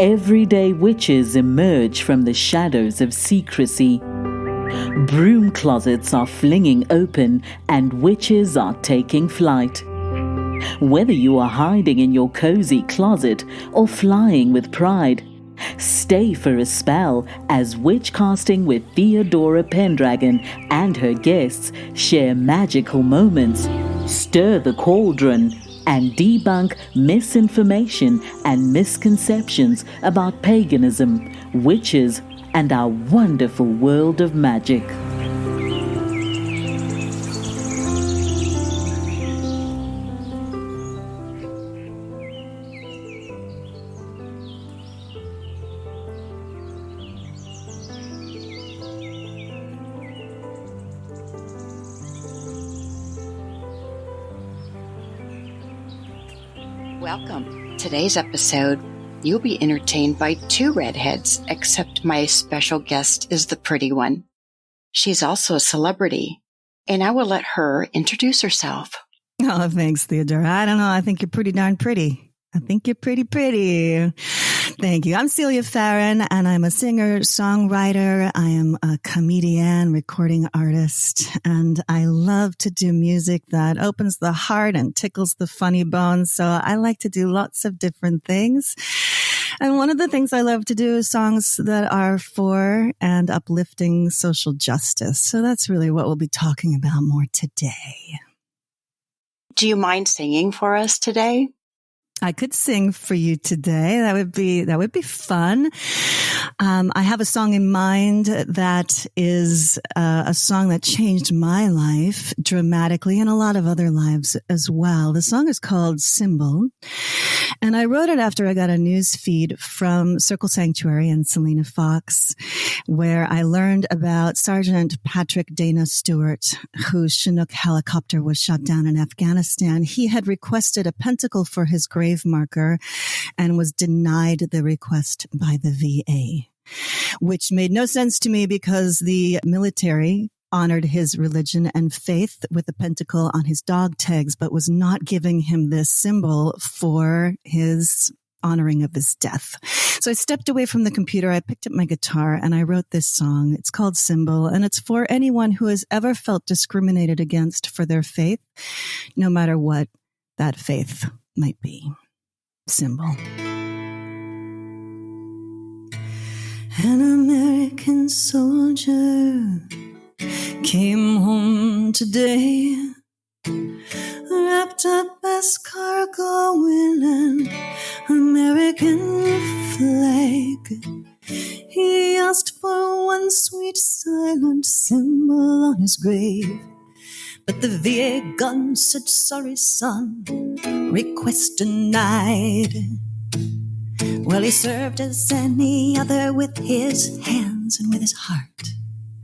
everyday witches emerge from the shadows of secrecy. Broom closets are flinging open and witches are taking flight. Whether you are hiding in your cozy closet or flying with pride, stay for a spell as Witchcasting with Theodora Pendragon and her guests share magical moments, stir the cauldron, and debunk misinformation and misconceptions about paganism, witches, and our wonderful world of magic. Welcome. Today's episode, you'll be entertained by two redheads, except my special guest is the pretty one. She's also a celebrity, and I will let her introduce herself. Oh, thanks, Theodora. I don't know. I think you're pretty darn pretty. I think you're pretty. Thank you. I'm Celia Farran, and I'm a singer, songwriter. I am a comedienne, recording artist, and I love to do music that opens the heart and tickles the funny bones. So I like to do lots of different things. And one of the things I love to do is songs that are for and uplifting social justice. So that's really what we'll be talking about more today. Do you mind singing for us today? I could sing for you today. That would be fun. I have a song in mind that is a song that changed my life dramatically and a lot of other lives as well. The song is called Symbol. And I wrote it after I got a news feed from Circle Sanctuary and Selena Fox, where I learned about Sergeant Patrick Dana Stewart, whose Chinook helicopter was shot down in Afghanistan. He had requested a pentacle for his grave marker and was denied the request by the VA, which made no sense to me because the military honored his religion and faith with the pentacle on his dog tags, but was not giving him this symbol for his honoring of his death. So I stepped away from the computer, I picked up my guitar, and I wrote this song. It's called Symbol, and it's for anyone who has ever felt discriminated against for their faith, no matter what that faith might be. Symbol. An American soldier came home today, wrapped up as cargo in an American flag. He asked for one sweet silent symbol on his grave, but the VA gun said, "Sorry, son, request denied." Well, he served as any other with his hands and with his heart.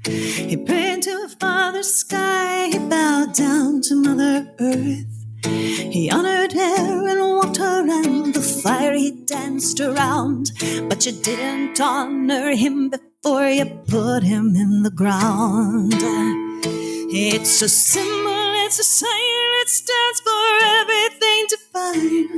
He prayed to Father Sky, he bowed down to Mother Earth. He honored air and water and the fire he danced around. But you didn't honor him before you put him in the ground. It's a symbol, it's a sign, it stands for everything divine.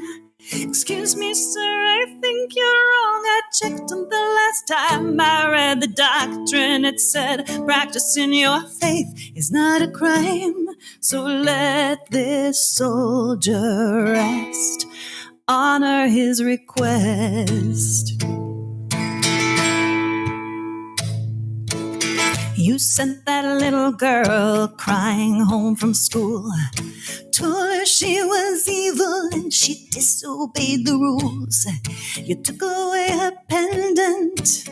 Excuse me, sir, I think you're wrong. I checked on the last time I read the doctrine. It said practicing your faith is not a crime. So let this soldier rest. Honor his request. You sent that little girl crying home from school. Told her she was evil and she disobeyed the rules. You took away her pendant,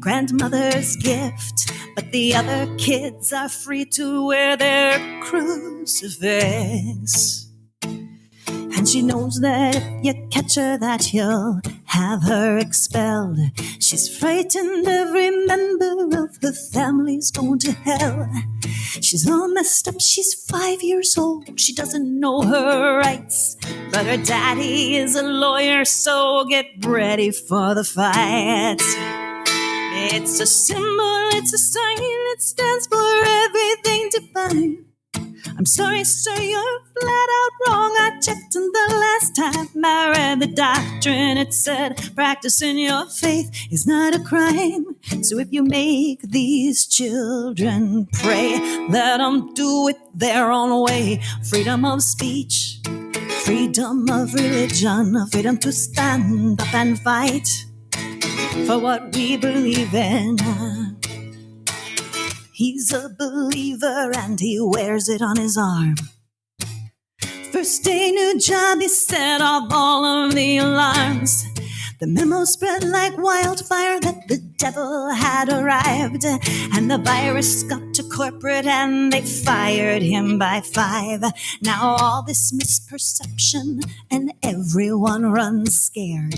grandmother's gift, but the other kids are free to wear their crucifix. And she knows that if you catch her that you'll have her expelled. She's frightened every member of her family's going to hell. She's all messed up, she's 5 years old. She doesn't know her rights, but her daddy is a lawyer, so get ready for the fight. It's a symbol, it's a sign, it stands for everything divine. I'm sorry, sir, you're flat out wrong. I checked the last time I read the doctrine. It said practicing your faith is not a crime. So if you make these children pray, let them do it their own way. Freedom of speech, freedom of religion, freedom to stand up and fight for what we believe in. He's a believer and he wears it on his arm. First day, new job, he set off all of the alarms. The memo spread like wildfire that the devil had arrived. And the virus got to corporate and they fired him by 5. Now all this misperception and everyone runs scared.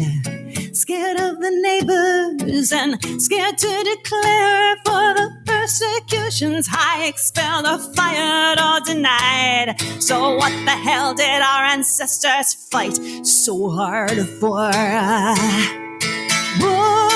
Scared of the neighbors and scared to declare for the persecutions high, expelled or fired or denied. So what the hell did our ancestors fight so hard for? War.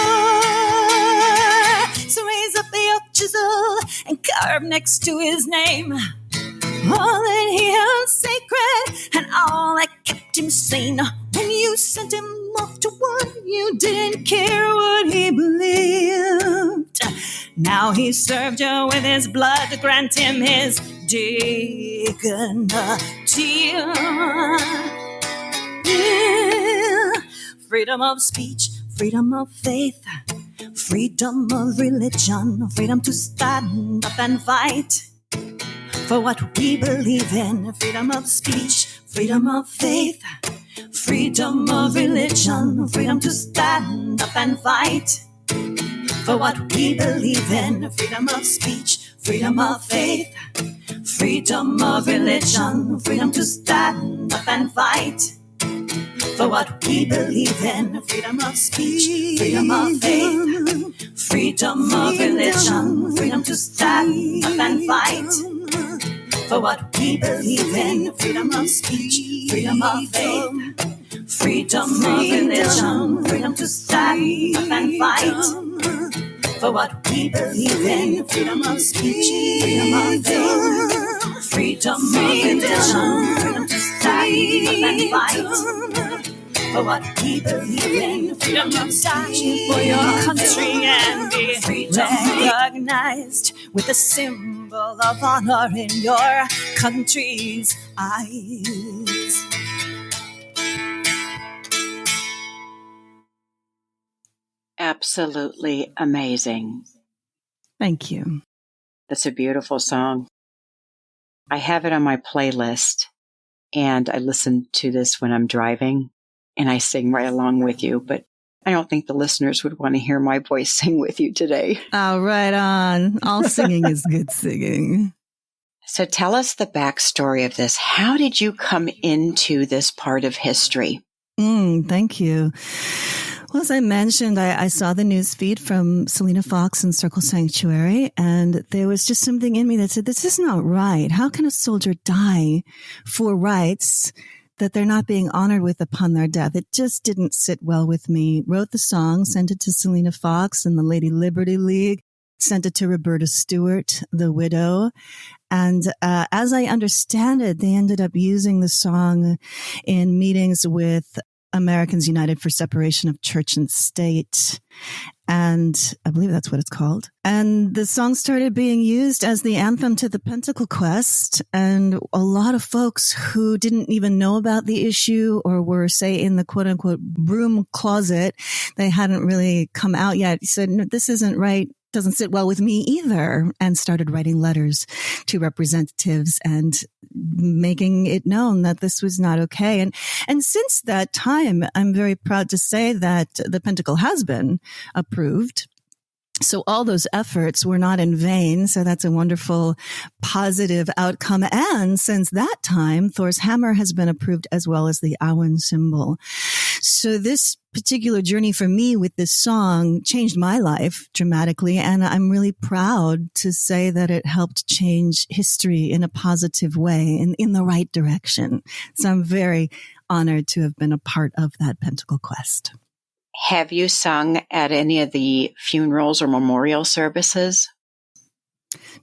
So raise up your chisel and carve next to his name all that he held sacred and all that kept him sane. When you sent him off to war, you didn't care what he believed. Now he served you with his blood, grant him his dignity. Freedom of speech, freedom of faith, freedom of religion, freedom to stand up and fight for what we believe in. Freedom of speech, freedom of faith, freedom of religion, freedom to stand up and fight for what we believe in. Freedom of speech, freedom of faith, freedom of religion, freedom to stand up and fight for what we believe in. Freedom of speech, freedom of faith, freedom of religion, freedom to stand up and fight for what we believe in. Freedom of speech, freedom of faith, freedom of religion, freedom to stand up and fight for what we believe in. Freedom of speech, freedom of faith, freedom of religion, freedom to stand up and fight for what we believe in. Freedom to die for your country and be recognized with the symbol of honor in your country's eyes. Absolutely amazing. Thank you. That's a beautiful song. I have it on my playlist, and I listen to this when I'm driving, and I sing right along with you, but I don't think the listeners would want to hear my voice sing with you today. Oh, right on. All singing is good singing. So tell us the backstory of this. How did you come into this part of history? Thank you. Well, as I mentioned, I saw the news feed from Selena Fox and Circle Sanctuary, and there was just something in me that said, this is not right. How can a soldier die for rights that they're not being honored with upon their death? It just didn't sit well with me. Wrote the song, sent it to Selena Fox and the Lady Liberty League, sent it to Roberta Stewart, the widow. And as I understand it, they ended up using the song in meetings with Americans United for Separation of Church and State. And I believe that's what it's called. And the song started being used as the anthem to the Pentacle quest. And a lot of folks who didn't even know about the issue or were, say, in the quote unquote broom closet, they hadn't really come out yet, said, no, this isn't right. Doesn't sit well with me either, and started writing letters to representatives and making it known that this was not okay. And since that time, I'm very proud to say that the Pentacle has been approved. So all those efforts were not in vain. So that's a wonderful, positive outcome. And since that time, Thor's hammer has been approved as well as the Awen symbol. So this particular journey for me with this song changed my life dramatically. And I'm really proud to say that it helped change history in a positive way, in the right direction. So I'm very honored to have been a part of that Pentacle quest. Have you sung at any of the funerals or memorial services?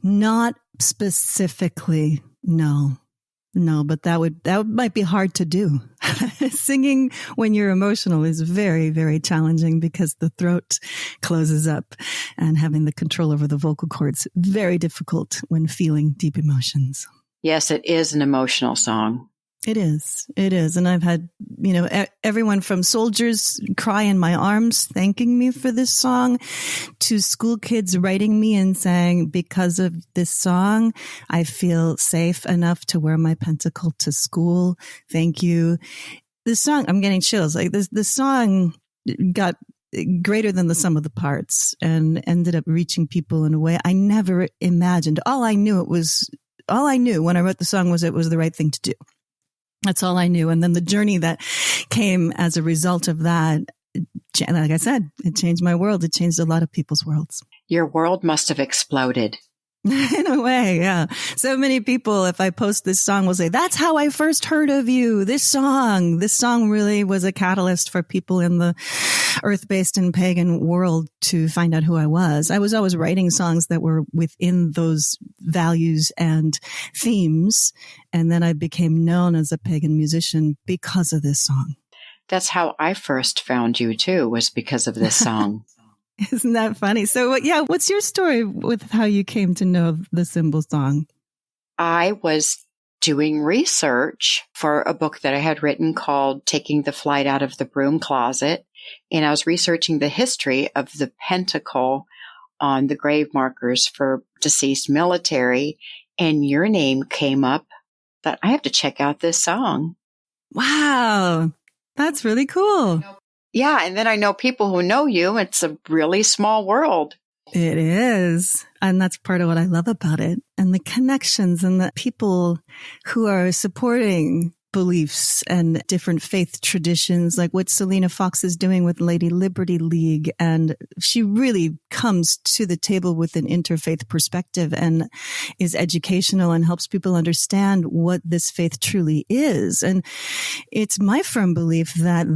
Not specifically, no. No, but that might be hard to do. Singing when you're emotional is very, very challenging because the throat closes up, and having the control over the vocal cords, very difficult when feeling deep emotions. Yes, it is an emotional song. It is. It is. And I've had, everyone from soldiers cry in my arms, thanking me for this song, to school kids writing me and saying, because of this song, I feel safe enough to wear my pentacle to school. Thank you. This song, I'm getting chills. Like this song got greater than the sum of the parts and ended up reaching people in a way I never imagined. All I knew when I wrote the song was it was the right thing to do. That's all I knew. And then the journey that came as a result of that, like I said, it changed my world. It changed a lot of people's worlds. Your world must have exploded. In a way, yeah. So many people, if I post this song, will say, that's how I first heard of you. This song really was a catalyst for people in the earth-based and pagan world to find out who I was. I was always writing songs that were within those values and themes. And then I became known as a pagan musician because of this song. That's how I first found you too, was because of this song. Isn't that funny? So, what's your story with how you came to know the symbol song? I was doing research for a book that I had written called Taking the Flight Out of the Broom Closet. And I was researching the history of the Pentacle on the grave markers for deceased military. And your name came up that I have to check out this song. Wow. That's really cool. Yeah, and then I know people who know you. It's a really small world. It is. And that's part of what I love about it. And the connections and the people who are supporting beliefs and different faith traditions, like what Selena Fox is doing with Lady Liberty League. And she really comes to the table with an interfaith perspective and is educational and helps people understand what this faith truly is. And it's my firm belief that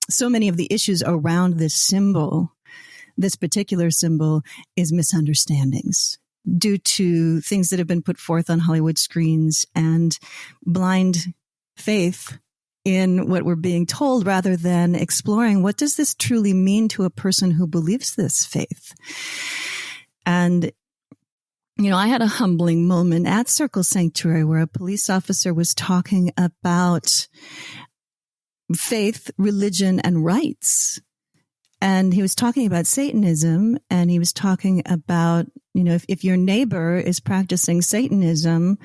so many of the issues around this particular symbol, is misunderstandings due to things that have been put forth on Hollywood screens and blind faith in what we're being told, rather than exploring what does this truly mean to a person who believes this faith. And I had a humbling moment at Circle Sanctuary where a police officer was talking about faith, religion, and rights. And he was talking about Satanism, and he was talking about, if your neighbor is practicing Satanism,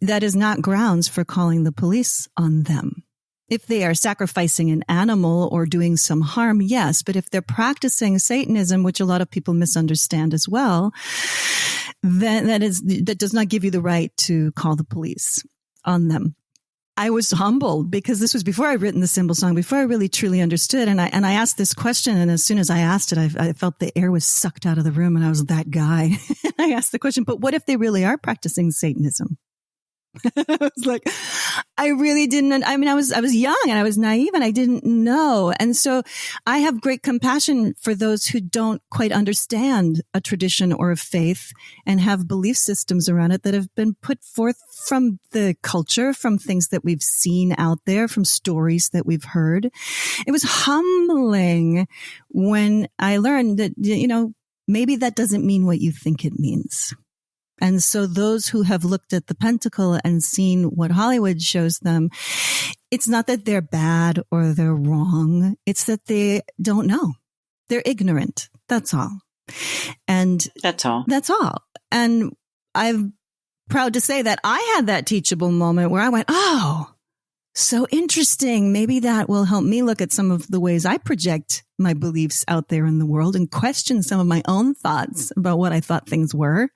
that is not grounds for calling the police on them. If they are sacrificing an animal or doing some harm, yes. But if they're practicing Satanism, which a lot of people misunderstand as well, then that does not give you the right to call the police on them. I was humbled because this was before I'd written the symbol song, before I really truly understood. And I asked this question, and as soon as I asked it, I felt the air was sucked out of the room, and I was that guy. I asked the question, but what if they really are practicing Satanism? I was like, I really didn't. I mean, I was young and I was naive and I didn't know. And so I have great compassion for those who don't quite understand a tradition or a faith and have belief systems around it that have been put forth from the culture, from things that we've seen out there, from stories that we've heard. It was humbling when I learned that, maybe that doesn't mean what you think it means. And so those who have looked at the Pentacle and seen what Hollywood shows them, it's not that they're bad or they're wrong. It's that they don't know. They're ignorant. That's all. And that's all. And I'm proud to say that I had that teachable moment where I went, oh, so interesting. Maybe that will help me look at some of the ways I project my beliefs out there in the world and question some of my own thoughts about what I thought things were.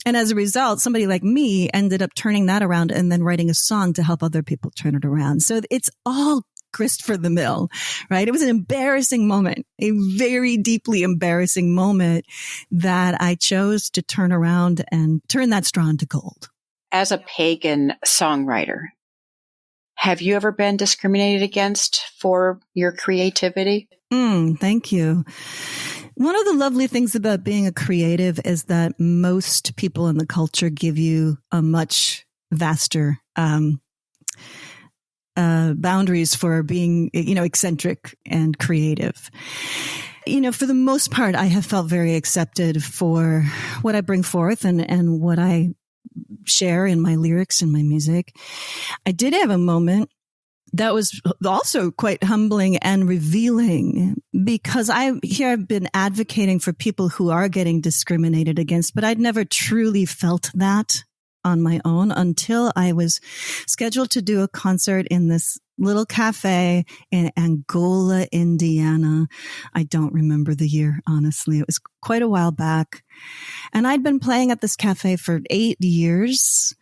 And as a result, somebody like me ended up turning that around and then writing a song to help other people turn it around. So it's all grist for the mill, right? It was an embarrassing moment, a very deeply embarrassing moment that I chose to turn around and turn that straw into gold. As a pagan songwriter, have you ever been discriminated against for your creativity? Thank you. One of the lovely things about being a creative is that most people in the culture give you a much vaster boundaries for being, eccentric and creative. For the most part, I have felt very accepted for what I bring forth and what I share in my lyrics and my music. I did have a moment that was also quite humbling and revealing, because I've been advocating for people who are getting discriminated against, but I'd never truly felt that on my own until I was scheduled to do a concert in this little cafe in Angola, Indiana. I don't remember the year, honestly. It was quite a while back. And I'd been playing at this cafe for 8 years.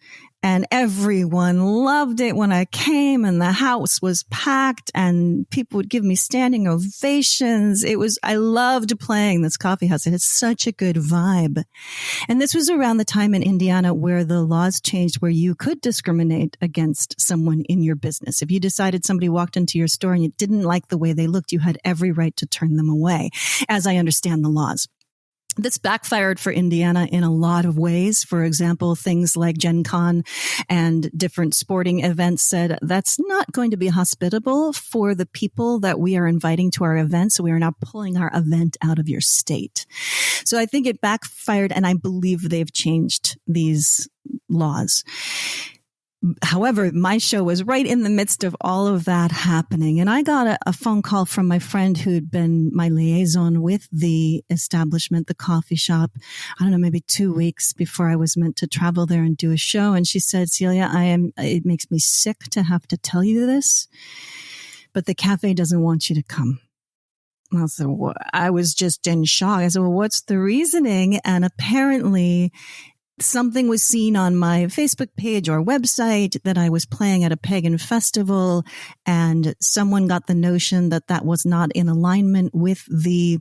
And everyone loved it when I came, and the house was packed and people would give me standing ovations. I loved playing this coffee house. It had such a good vibe. And this was around the time in Indiana where the laws changed, where you could discriminate against someone in your business. If you decided somebody walked into your store and you didn't like the way they looked, you had every right to turn them away, as I understand the laws. This backfired for Indiana in a lot of ways. For example, things like Gen Con and different sporting events said that's not going to be hospitable for the people that we are inviting to our event. So we are now pulling our event out of your state. So I think it backfired, and I believe they've changed these laws. However, my show was right in the midst of all of that happening. And I got a phone call from my friend who'd been my liaison with the establishment, the coffee shop, I don't know, maybe 2 weeks before I was meant to travel there and do a show. And she said, Celia, it makes me sick to have to tell you this, but the cafe doesn't want you to come. I was just in shock. I said, well, what's the reasoning? And apparently something was seen on my Facebook page or website that I was playing at a pagan festival, and someone got the notion that that was not in alignment with the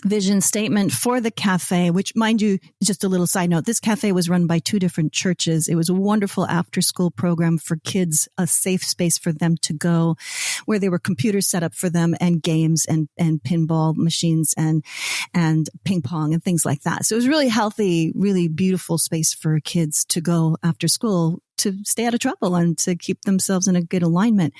vision statement for the cafe, which, mind you, just a little side note, this cafe was run by 2 different churches. It was a wonderful after-school program for kids, a safe space for them to go, where there were computers set up for them and games and pinball machines and ping pong and things like that. So it was really healthy, really beautiful space for kids to go after school to stay out of trouble and to keep themselves in a good alignment.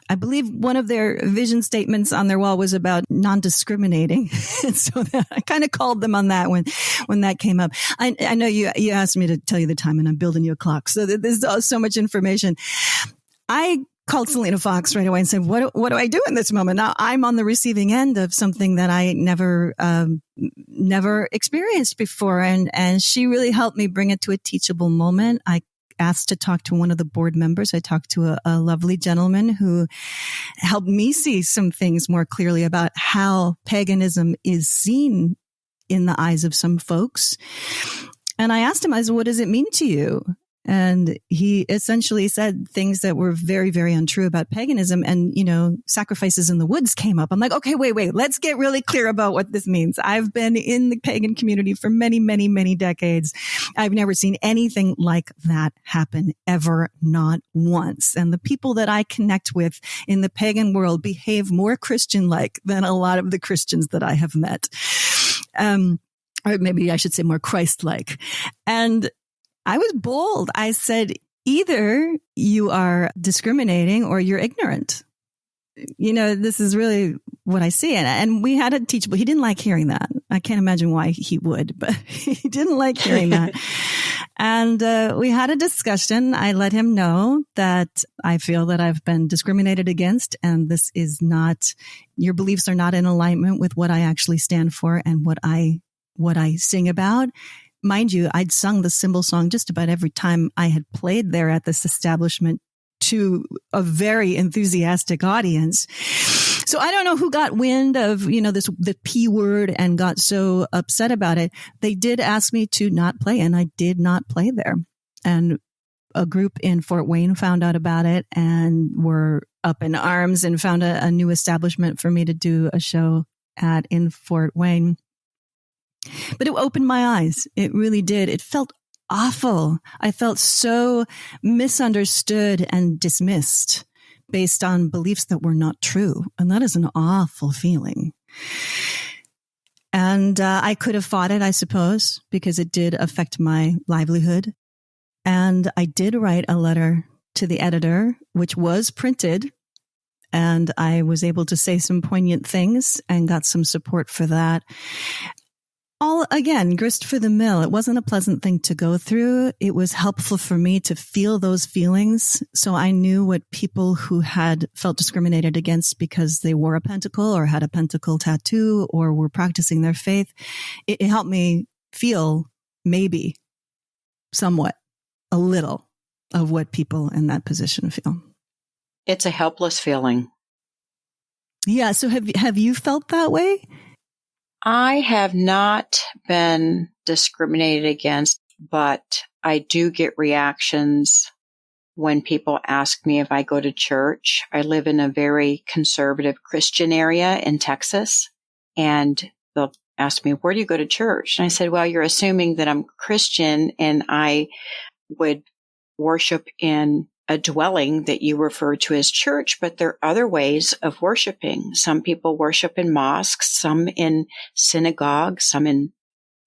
I believe one of their vision statements on their wall was about non-discriminating. So I kind of called them on that when that came up. I know you asked me to tell you the time, and I'm building you a clock. So there's so much information. I called Selena Fox right away and said, what do I do in this moment? Now I'm on the receiving end of something that I never experienced before. And she really helped me bring it to a teachable moment. I asked to talk to one of the board members. I talked to a lovely gentleman who helped me see some things more clearly about how paganism is seen in the eyes of some folks. And I asked him, I said, what does it mean to you? And he essentially said things that were very, very untrue about paganism. And, sacrifices in the woods came up. I'm like, okay, wait, let's get really clear about what this means. I've been in the pagan community for many, many, many decades. I've never seen anything like that happen ever, not once. And the people that I connect with in the pagan world behave more Christian-like than a lot of the Christians that I have met. Or maybe I should say more Christ-like. And I was bold. I said, either you are discriminating or you're ignorant. This is really what I see. And we had a teachable. He didn't like hearing that. I can't imagine why he would, but he didn't like hearing that. And we had a discussion. I let him know that I feel that I've been discriminated against, and this is not, your beliefs are not in alignment with what I actually stand for and what I sing about. Mind you, I'd sung the symbol song just about every time I had played there at this establishment to a very enthusiastic audience. So I don't know who got wind of, the P word and got so upset about it. They did ask me to not play, and I did not play there. And a group in Fort Wayne found out about it and were up in arms and found a new establishment for me to do a show at in Fort Wayne. But it opened my eyes. It really did. It felt awful. I felt so misunderstood and dismissed based on beliefs that were not true. And that is an awful feeling. And I could have fought it, I suppose, because it did affect my livelihood. And I did write a letter to the editor, which was printed. And I was able to say some poignant things and got some support for that. All, again, grist for the mill. It wasn't a pleasant thing to go through. It was helpful for me to feel those feelings. So I knew what people who had felt discriminated against because they wore a pentacle or had a pentacle tattoo or were practicing their faith. It helped me feel maybe somewhat a little of what people in that position feel. It's a helpless feeling. Yeah. So have you felt that way? I have not been discriminated against, but I do get reactions when people ask me if I go to church. I live in a very conservative Christian area in Texas, and they'll ask me, where do you go to church? And I said, well, you're assuming that I'm Christian and I would worship in a dwelling that you refer to as church, but there are other ways of worshiping. Some people worship in mosques, some in synagogues, some in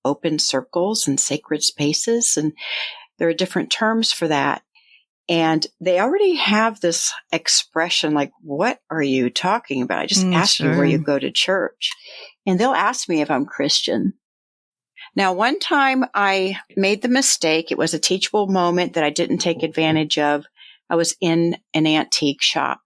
open circles and sacred spaces. And there are different terms for that. And they already have this expression like, what are you talking about? I just asked you where you go to church. And they'll ask me if I'm Christian. Now, one time I made the mistake. It was a teachable moment that I didn't take advantage of. I was in an antique shop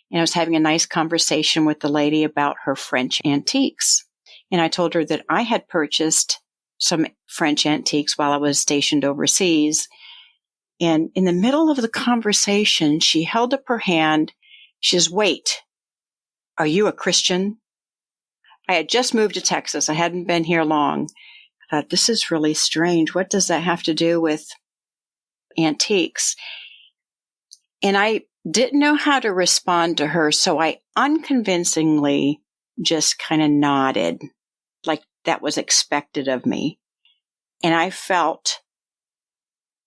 and I was having a nice conversation with the lady about her French antiques. And I told her that I had purchased some French antiques while I was stationed overseas. And in the middle of the conversation, she held up her hand. She says, wait, are you a Christian? I had just moved to Texas. I hadn't been here long. I thought, this is really strange. What does that have to do with antiques? And I didn't know how to respond to her, so I unconvincingly just kind of nodded, like that was expected of me. And I felt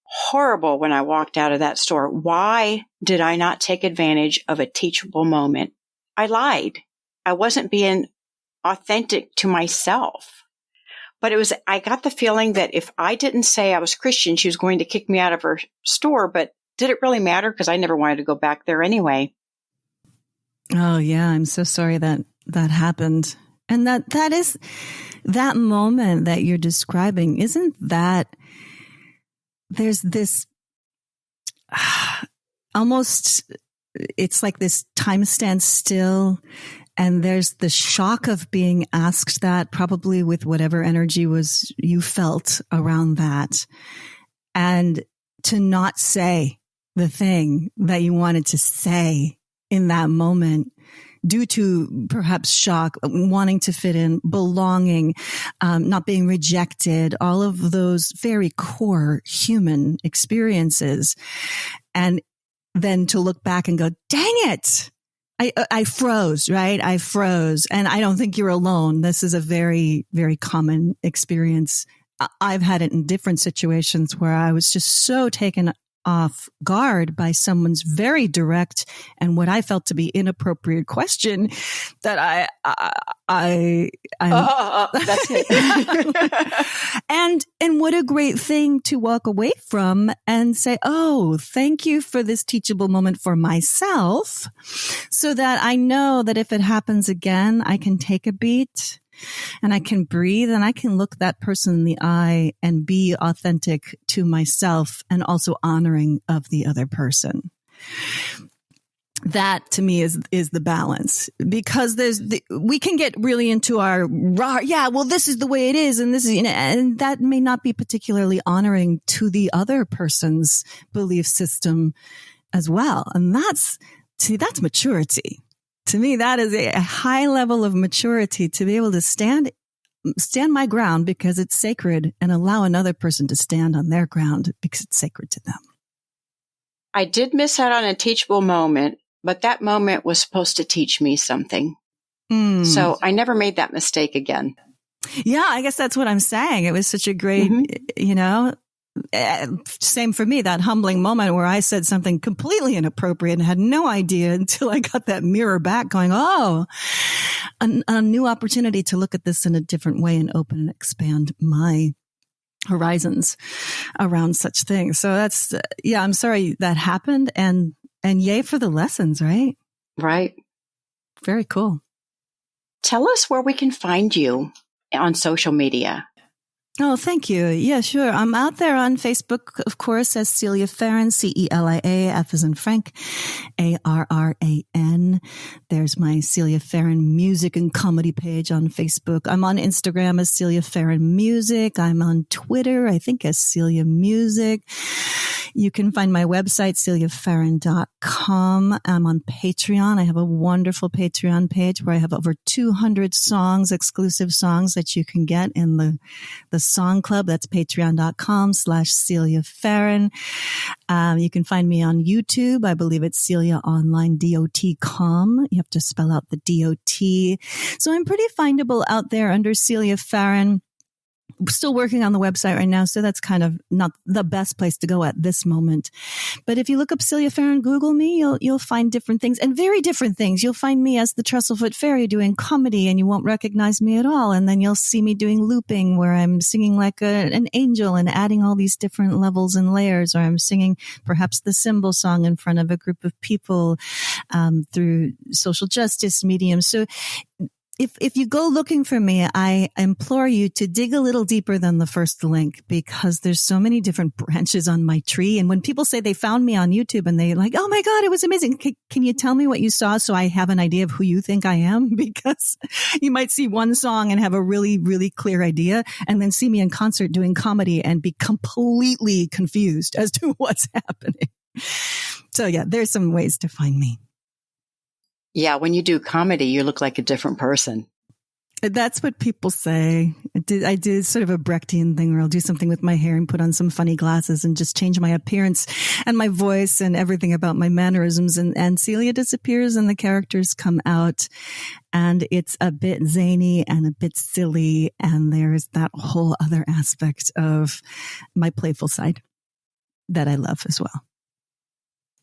horrible when I walked out of that store. Why did I not take advantage of a teachable moment? I lied. I wasn't being authentic to myself. But I got the feeling that if I didn't say I was Christian, she was going to kick me out of her store, but did it really matter? Because I never wanted to go back there anyway. Oh, yeah. I'm so sorry that happened. And that is that moment that you're describing. Isn't that there's this almost, it's like this time stands still. And there's the shock of being asked that, probably with whatever energy was you felt around that. And to not say the thing that you wanted to say in that moment due to perhaps shock, wanting to fit in, belonging, not being rejected, all of those very core human experiences. And then to look back and go, dang it. I froze, right? I froze. And I don't think you're alone. This is a very, very common experience. I've had it in different situations where I was just so taken off guard by someone's very direct and what I felt to be inappropriate question that that's it. and what a great thing to walk away from and say, oh, thank you for this teachable moment for myself, so that I know that if it happens again, I can take a beat and I can breathe and I can look that person in the eye and be authentic to myself and also honoring of the other person. That to me is the balance, because we can get really into our raw, well, this is the way it is. And this is, and that may not be particularly honoring to the other person's belief system as well. And that's maturity. To me, that is a high level of maturity to be able to stand my ground because it's sacred and allow another person to stand on their ground because it's sacred to them. I did miss out on a teachable moment, but that moment was supposed to teach me something. So I never made that mistake again. Yeah, I guess that's what I'm saying. It was such a great, same for me, that humbling moment where I said something completely inappropriate and had no idea until I got that mirror back going, oh, a new opportunity to look at this in a different way and open and expand my horizons around such things. So that's, I'm sorry that happened, and yay for the lessons, right? Right. Very cool. Tell us where we can find you on social media. Oh, thank you. Yeah, sure. I'm out there on Facebook, of course, as Celia Farran, Celia, F as in Frank, Arran. There's my Celia Farran music and comedy page on Facebook. I'm on Instagram as Celia Farran Music. I'm on Twitter, I think, as Celia Music. You can find my website, celiafarran.com. I'm on Patreon. I have a wonderful Patreon page where I have over 200 songs, exclusive songs that you can get in the Song Club. That's patreon.com/Celia Farran. You can find me on YouTube. I believe it's Celia Online DOT.com. You have to spell out the DOT. So I'm pretty findable out there under Celia Farran. Still working on the website right now, so that's kind of not the best place to go at this moment. But if you look up Celia Farran, Google me, you'll find different things, and very different things. You'll find me as the Trestlefoot Fairy doing comedy, and you won't recognize me at all. And then you'll see me doing looping, where I'm singing like an angel and adding all these different levels and layers, or I'm singing perhaps the symbol song in front of a group of people through social justice mediums. So if you go looking for me, I implore you to dig a little deeper than the first link, because there's so many different branches on my tree. And when people say they found me on YouTube and they're like, oh my God, it was amazing. Can you tell me what you saw so I have an idea of who you think I am? Because you might see one song and have a really, really clear idea, and then see me in concert doing comedy and be completely confused as to what's happening. So yeah, there's some ways to find me. Yeah, when you do comedy, you look like a different person. That's what people say. I do sort of a Brechtian thing where I'll do something with my hair and put on some funny glasses and just change my appearance and my voice and everything about my mannerisms. And Celia disappears and the characters come out, and it's a bit zany and a bit silly. And there's that whole other aspect of my playful side that I love as well.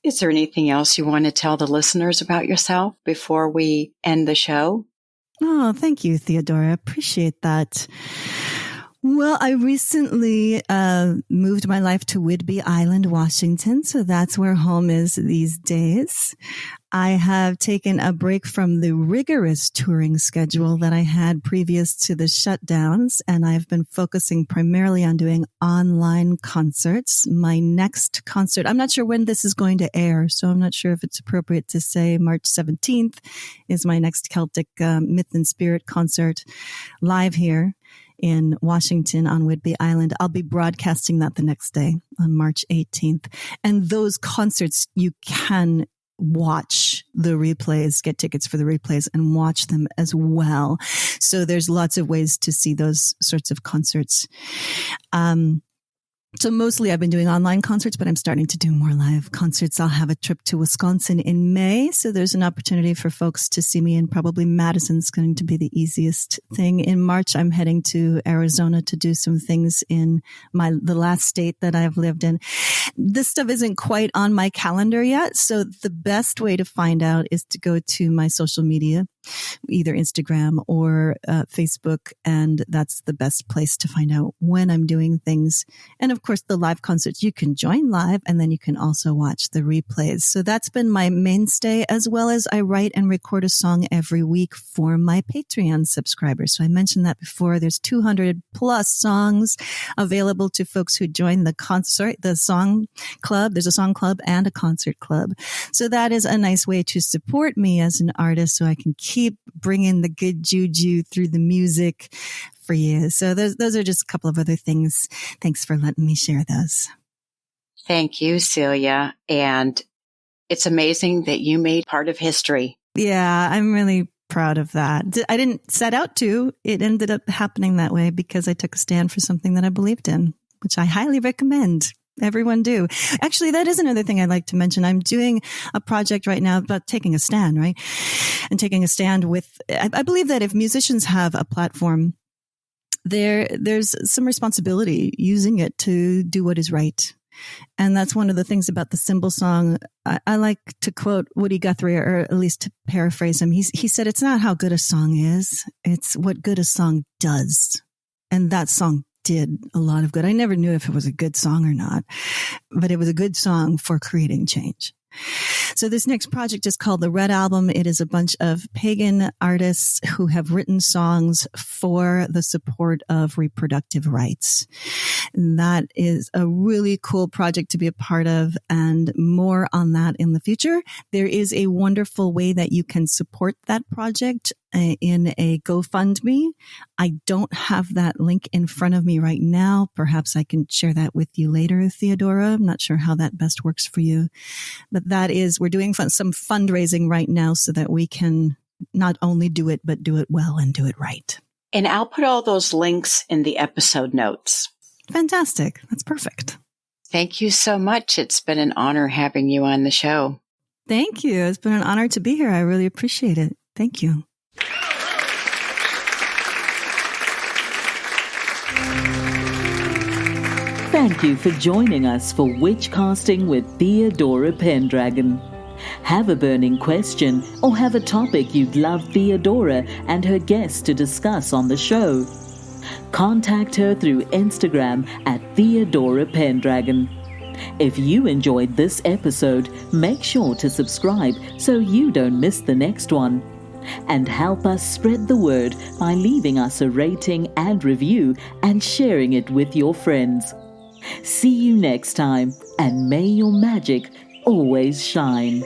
Is there anything else you want to tell the listeners about yourself before we end the show? Oh, thank you, Theodora. Appreciate that. Well, I recently moved my life to Whidbey Island, Washington. So that's where home is these days. I have taken a break from the rigorous touring schedule that I had previous to the shutdowns, and I've been focusing primarily on doing online concerts. My next concert, I'm not sure when this is going to air, so I'm not sure if it's appropriate to say March 17th is my next Celtic Myth and Spirit concert live here in Washington on Whidbey Island. I'll be broadcasting that the next day on March 18th. And those concerts, you can watch the replays, get tickets for the replays and watch them as well. So there's lots of ways to see those sorts of concerts. So mostly I've been doing online concerts, but I'm starting to do more live concerts. I'll have a trip to Wisconsin in May. So there's an opportunity for folks to see me, and probably Madison's going to be the easiest thing. In March, I'm heading to Arizona to do some things in the last state that I've lived in. This stuff isn't quite on my calendar yet. So the best way to find out is to go to my social media, either Instagram or Facebook. And that's the best place to find out when I'm doing things. And of course, the live concerts, you can join live, and then you can also watch the replays. So that's been my mainstay, as well as I write and record a song every week for my Patreon subscribers. So I mentioned that before. There's 200 plus songs available to folks who join the song club. There's a song club and a concert club. So that is a nice way to support me as an artist, so I can keep bringing the good juju through the music for you. So those are just a couple of other things. Thanks for letting me share those. Thank you, Celia. And it's amazing that you made part of history. Yeah, I'm really proud of that. I didn't set out to. It ended up happening that way because I took a stand for something that I believed in, which I highly recommend everyone do. Actually, that is another thing I'd like to mention. I'm doing a project right now about taking a stand, right? And taking a stand with, I believe that if musicians have a platform, there's some responsibility using it to do what is right. And that's one of the things about the symbol song. I like to quote Woody Guthrie, or at least to paraphrase him. He said, it's not how good a song is, it's what good a song does. And that song did a lot of good. I never knew if it was a good song or not, but it was a good song for creating change. So this next project is called The Red Album. It is a bunch of pagan artists who have written songs for the support of reproductive rights. And that is a really cool project to be a part of, and more on that in the future. There is a wonderful way that you can support that project in a GoFundMe. I don't have that link in front of me right now. Perhaps I can share that with you later, Theodora. I'm not sure how that best works for you. But that is, we're doing some fundraising right now so that we can not only do it, but do it well and do it right. And I'll put all those links in the episode notes. Fantastic. That's perfect. Thank you so much. It's been an honor having you on the show. Thank you. It's been an honor to be here. I really appreciate it. Thank you. Thank you for joining us for Witchcasting with Theodora Pendragon. Have a burning question or have a topic you'd love Theodora and her guests to discuss on the show? Contact her through Instagram at Theodora Pendragon. If you enjoyed this episode, make sure to subscribe so you don't miss the next one. And help us spread the word by leaving us a rating and review and sharing it with your friends. See you next time, and may your magic always shine.